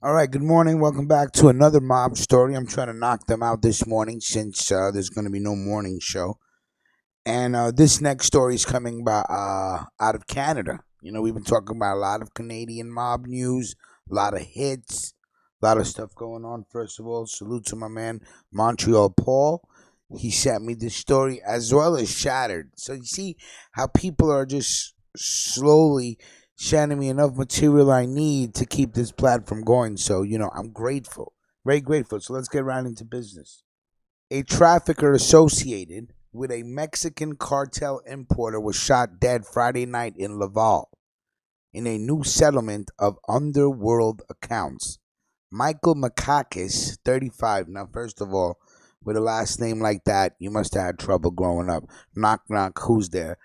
All right, good morning. Welcome back to another mob story. I'm trying to knock them out this morning since there's going to be no morning show. And this next story is coming out of Canada. You know, we've been talking about a lot of Canadian mob news, a lot of hits, a lot of stuff going on. First of all, salute to my man, Montreal Paul. He sent me this story as well as Shattered. So you see how people are just slowly sending me enough material I need to keep this platform going. So, I'm grateful, very grateful. So let's get right into business. A trafficker associated with a Mexican cartel importer was shot dead Friday night in Laval in a new settlement of underworld accounts. Michael Makakis, 35. Now, first of all, with a last name like that, you must have had trouble growing up. Knock, knock, who's there?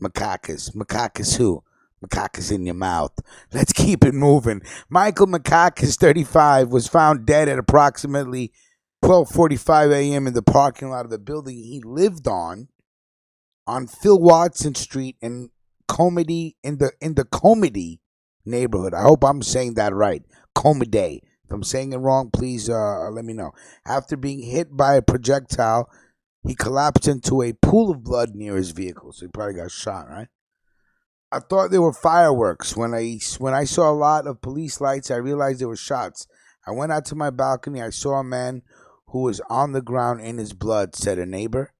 Makakis. Makakis who? Makakis in your mouth. Let's keep it moving. Michael Makakis, 35, was found dead at approximately 12:45 a.m. in the parking lot of the building he lived on Phil Watson Street in the Comedy neighborhood. I hope I'm saying that right. Comedy. If I'm saying it wrong, please let me know. After being hit by a projectile, he collapsed into a pool of blood near his vehicle. So he probably got shot, right? I thought they were fireworks. When I saw a lot of police lights, I realized they were shots. I went out to my balcony. I saw a man who was on the ground in his blood, said a neighbor.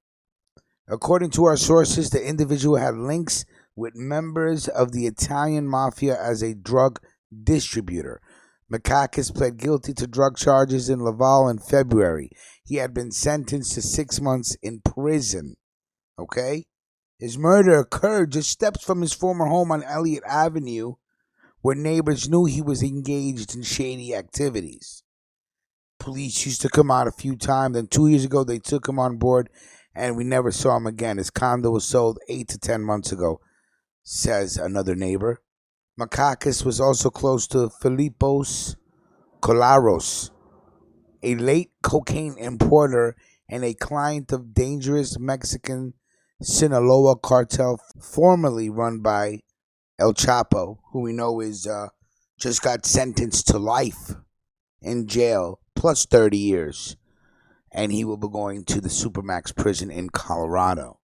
According to our sources, the individual had links with members of the Italian mafia as a drug distributor. Makakis pled guilty to drug charges in Laval in February. He had been sentenced to 6 months in prison. Okay? His murder occurred just steps from his former home on Elliott Avenue, where neighbors knew he was engaged in shady activities. Police used to come out a few times, and 2 years ago they took him on board, and we never saw him again. His condo was sold 8 to 10 months ago, says another neighbor. Makakis was also close to Filipos Colaros, a late cocaine importer and a client of dangerous Mexican Sinaloa cartel formerly run by El Chapo, who we know is just got sentenced to life in jail plus 30 years, and he will be going to the Supermax prison in Colorado.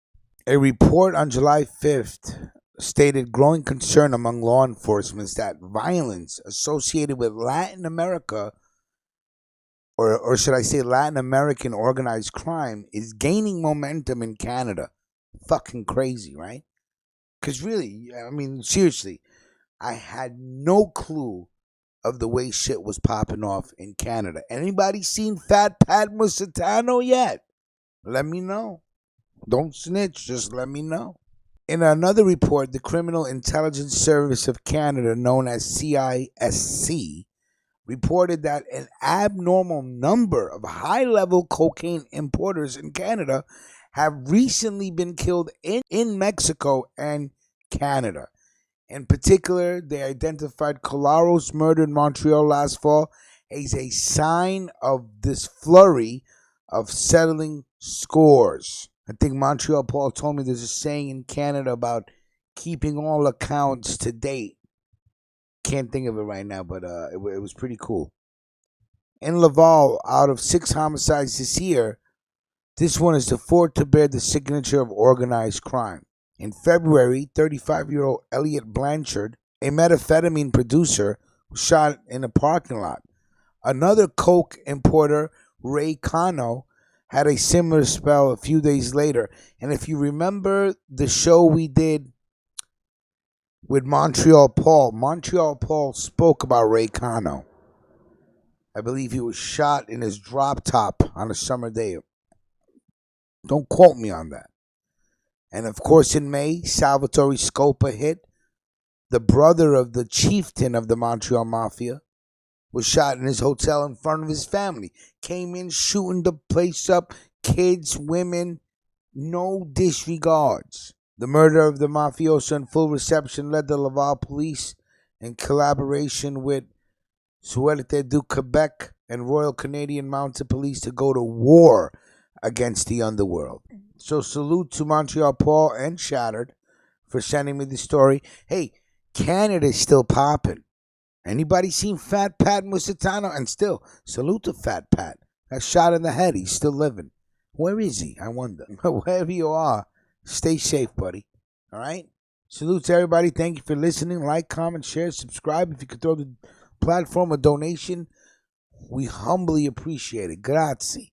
A report on July 5th stated growing concern among law enforcement that violence associated with Latin America, or should I say Latin American organized crime, is gaining momentum in Canada. Fucking crazy, right? Because really, I mean, seriously, I had no clue of the way shit was popping off in Canada. Anybody seen Fat Pat Musitano yet? Let me know. Don't snitch, just let me know. In another report, the Criminal Intelligence Service of Canada, known as CISC, reported that an abnormal number of high-level cocaine importers in Canada have recently been killed in Mexico and Canada. In particular, they identified Colaros' murder in Montreal last fall as a sign of this flurry of settling scores. I think Montreal Paul told me there's a saying in Canada about keeping all accounts to date. Can't think of it right now, but it was pretty cool. In Laval, out of 6 homicides this year, this one is the fourth to bear the signature of organized crime. In February, 35-year-old Elliot Blanchard, a methamphetamine producer, was shot in a parking lot. Another coke importer, Ray Cano, had a similar spell a few days later. And if you remember the show we did with Montreal Paul spoke about Ray Cano. I believe he was shot in his drop top on a summer day. Don't quote me on that. And of course, in May, Salvatore Scopa hit. The brother of the chieftain of the Montreal Mafia was shot in his hotel in front of his family. Came in shooting the place up, kids, women, no disregards. The murder of the mafioso in full reception led the Laval police, in collaboration with Suerte du Quebec and Royal Canadian Mounted Police, to go to war against the underworld. So salute to Montreal Paul and Shattered for sending me the story. Hey, Canada's still popping. Anybody seen Fat Pat Musitano? And still, salute to Fat Pat. Got shot in the head. He's still living. Where is he? I wonder. Wherever you are, stay safe, buddy. All right? Salute to everybody. Thank you for listening. Like, comment, share, subscribe. If you could throw the platform a donation, we humbly appreciate it. Grazie.